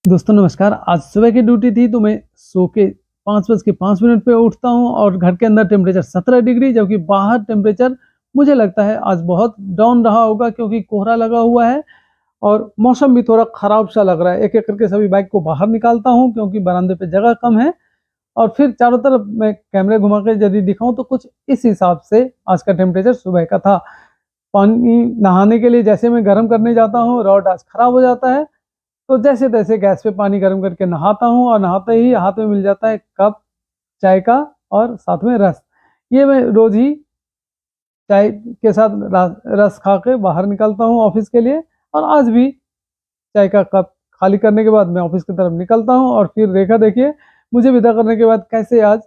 दोस्तों नमस्कार। आज सुबह की ड्यूटी थी तो मैं सो के 5:05 पे उठता हूँ और घर के अंदर टेम्परेचर 17 डिग्री, जबकि बाहर टेम्परेचर मुझे लगता है आज बहुत डाउन रहा होगा क्योंकि कोहरा लगा हुआ है और मौसम भी थोड़ा खराब सा लग रहा है। एक-एक करके सभी बाइक को बाहर निकालता हूँ क्योंकि बरामदे पे जगह कम है और फिर चारों तरफ मैं कैमरे घुमा के यदि दिखाऊँ तो कुछ इस हिसाब से आज का टेम्परेचर सुबह का था। पानी नहाने के लिए जैसे मैं गर्म करने जाता हूँ, रॉड आज खराब हो जाता है, तो जैसे-तैसे गैस पे पानी गर्म करके नहाता हूँ और नहाते ही हाथ में मिल जाता है कप चाय का और साथ में रस। ये मैं रोज़ ही चाय के साथ रस खा के बाहर निकलता हूँ ऑफ़िस के लिए और आज भी चाय का कप खाली करने के बाद मैं ऑफ़िस की तरफ निकलता हूँ और फिर रेखा देखिए मुझे विदा करने के बाद कैसे आज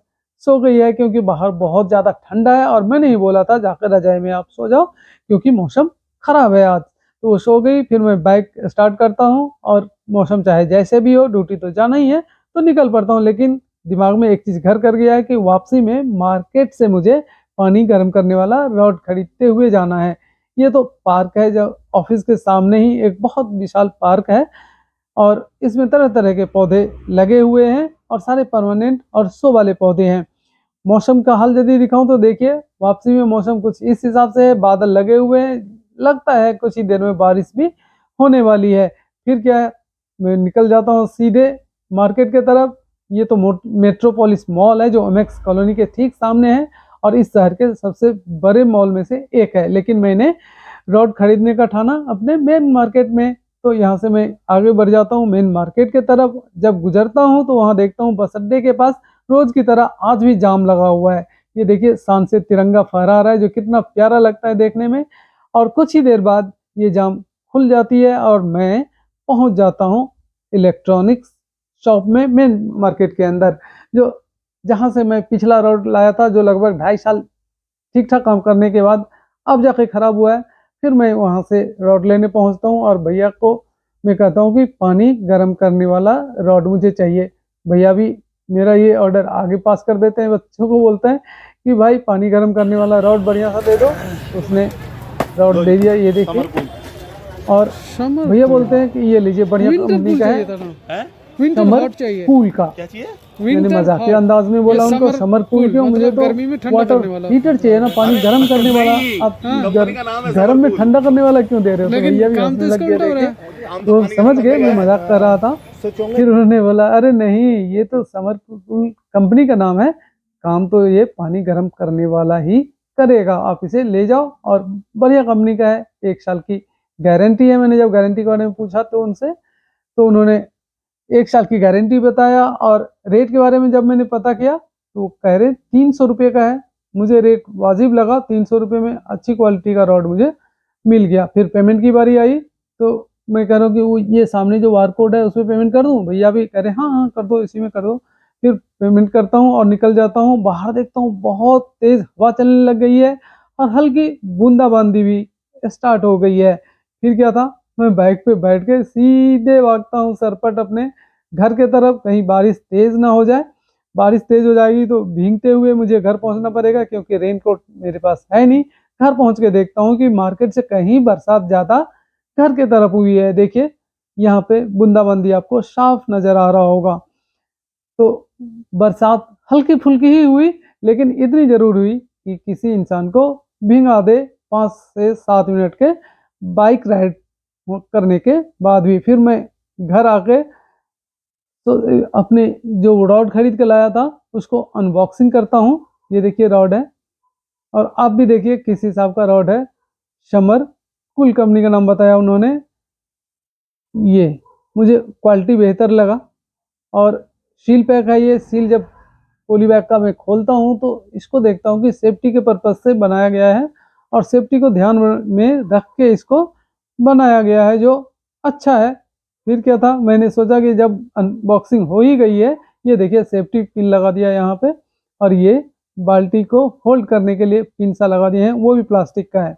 सो गई है, क्योंकि बाहर बहुत ज़्यादा ठंडा है और मैंने ही बोला था जाकर रज़ाई में आप सो जाओ क्योंकि मौसम ख़राब है आज। तो वो सो गई, फिर मैं बाइक स्टार्ट करता हूँ और मौसम चाहे जैसे भी हो, ड्यूटी तो जाना ही है, तो निकल पड़ता हूँ। लेकिन दिमाग में एक चीज़ घर कर गया है कि वापसी में मार्केट से मुझे पानी गर्म करने वाला रॉड खरीदते हुए जाना है। ये तो पार्क है जो ऑफ़िस के सामने ही एक बहुत विशाल पार्क है और इसमें तरह-तरह के पौधे लगे हुए हैं और सारे परमानेंट और शो वाले पौधे हैं। मौसम का हाल यदि दिखाऊँ तो देखिए, वापसी में मौसम कुछ इस हिसाब से है, बादल लगे हुए हैं, लगता है कुछ ही देर में बारिश भी होने वाली है। फिर क्या है, मैं निकल जाता हूँ सीधे मार्केट की तरफ। ये तो मेट्रोपोलिस मॉल है जो एमएक्स कॉलोनी के ठीक सामने है और इस शहर के सबसे बड़े मॉल में से एक है। लेकिन मैंने रॉड खरीदने का ठाना अपने मेन मार्केट में, तो यहाँ से मैं आगे बढ़ जाता हूँ मेन मार्केट की तरफ। जब गुज़रता हूँ तो वहाँ देखता हूँ बस अड्डे के पास रोज़ की तरह आज भी जाम लगा हुआ है। ये देखिए शान से तिरंगा फहरा रहा है जो कितना प्यारा लगता है देखने में और कुछ ही देर बाद ये जाम खुल जाती है और मैं पहुँच जाता हूँ इलेक्ट्रॉनिक्स शॉप में मेन मार्केट के अंदर, जो जहाँ से मैं पिछला रॉड लाया था जो लगभग 2.5 साल ठीक-ठाक काम करने के बाद अब जाके खराब हुआ है। फिर मैं वहाँ से रॉड लेने पहुँचता हूँ और भैया को मैं कहता हूँ कि पानी गर्म करने वाला रॉड मुझे चाहिए। भैया भी मेरा ये ऑर्डर आगे पास कर देते हैं, बच्चों को बोलते हैं कि भाई पानी गर्म करने वाला रॉड बढ़िया सा दे दो। उसने रॉड दे दिया, ये देखिए। और समर भैया पूल बोलते हैं कि ये लीजिए बढ़िया विंटर कंपनी पूल का चाहिए है, था ना। हैं? विंटर समर हॉट चाहिए। कूल का। क्या चाहिए? मैंने विंटर मज़ाकिया हॉट अंदाज में ये बोला उनको समर समर कूल कूल क्यों, मुझे मतलब तो गर्मी में ठंडा वाटर करने वाला। हीटर चाहिए ना, पानी गर्म करने वाला। नहीं, आप कंपनी का नाम है गर्म में समरकूल। ठंडा करने वाला क्यों दे रहे हो? तो लेकिन भैया भी काम हंसने तो लग इसका गए उल्टा हो रहा देखिए। है। हम तो तो पानी समझ गर्म गए करने मैं गए। मज़ाक कर रहा था। फिर उन्होंने बोला अरे नहीं, ये तो समर कूल कंपनी का नाम है, काम तो ये पानी गर्म करने वाला ही करेगा, आप इसे ले जाओ और बढ़िया कंपनी का है, 1 साल की गारंटी है। मैंने जब गारंटी के बारे में पूछा तो उनसे, तो उन्होंने 1 साल की गारंटी बताया और रेट के बारे में जब मैंने पता किया तो वो कह रहे 300 रुपये का है। मुझे रेट वाजिब लगा, 300 रुपये में अच्छी क्वालिटी का रॉड मुझे मिल गया। फिर पेमेंट की बारी आई तो मैं कह रहा हूँ कि वो ये सामने जो बारकोड है उसमें पेमेंट कर दूँ? भैया भी कह रहे हाँ, हाँ कर दो, इसी में कर दो। फिर पेमेंट करता हूँ और निकल जाता हूँ। बाहर देखता हूँ बहुत तेज़ हवा चलने लग गई है और हल्की बूंदाबांदी भी स्टार्ट हो गई है। फिर क्या था, मैं बाइक पे बैठ के सीधे भागता हूँ सरपट अपने घर के तरफ, कहीं बारिश तेज़ ना हो जाए। बारिश तेज़ हो जाएगी तो भीगते हुए मुझे घर पहुँचना पड़ेगा क्योंकि रेनकोट मेरे पास है नहीं। घर पहुँच के देखता हूँ कि मार्केट से कहीं बरसात ज़्यादा घर की तरफ हुई है। देखिए, यहाँ पे बूंदाबांदी आपको साफ नज़र आ रहा होगा। तो बरसात हल्की-फुल्की ही हुई, लेकिन इतनी ज़रूर हुई कि किसी इंसान को भिगा दे 5 से 7 मिनट के बाइक राइड करने के बाद भी। फिर मैं घर आके तो अपने जो रॉड खरीद के लाया था उसको अनबॉक्सिंग करता हूँ। ये देखिए रॉड है और आप भी देखिए किस हिसाब का रॉड है। समर कूल कंपनी का नाम बताया उन्होंने। ये मुझे क्वालिटी बेहतर लगा और सील पैक है ये। सील जब पॉली बैग का मैं खोलता हूँ तो इसको देखता हूँ कि सेफ्टी के पर्पज़ से बनाया गया है और सेफ्टी को ध्यान में रख के इसको बनाया गया है, जो अच्छा है। फिर क्या था, मैंने सोचा कि जब अनबॉक्सिंग हो ही गई है, ये देखिए सेफ्टी पिन लगा दिया यहाँ पे और ये बाल्टी को होल्ड करने के लिए पिन सा लगा दिए हैं, वो भी प्लास्टिक का है।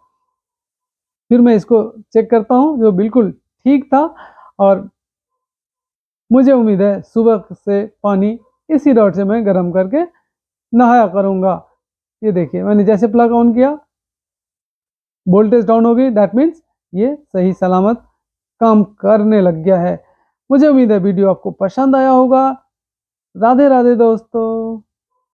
फिर मैं इसको चेक करता हूँ जो बिल्कुल ठीक था और मुझे उम्मीद है सुबह से पानी इसी रॉड से मैं गर्म करके नहाया करूँगा। ये देखिए मैंने जैसे प्लग ऑन किया, वोल्टेज डाउन हो गई, दैट मीन्स ये सही सलामत काम करने लग गया है। मुझे उम्मीद है वीडियो आपको पसंद आया होगा। राधे राधे दोस्तों।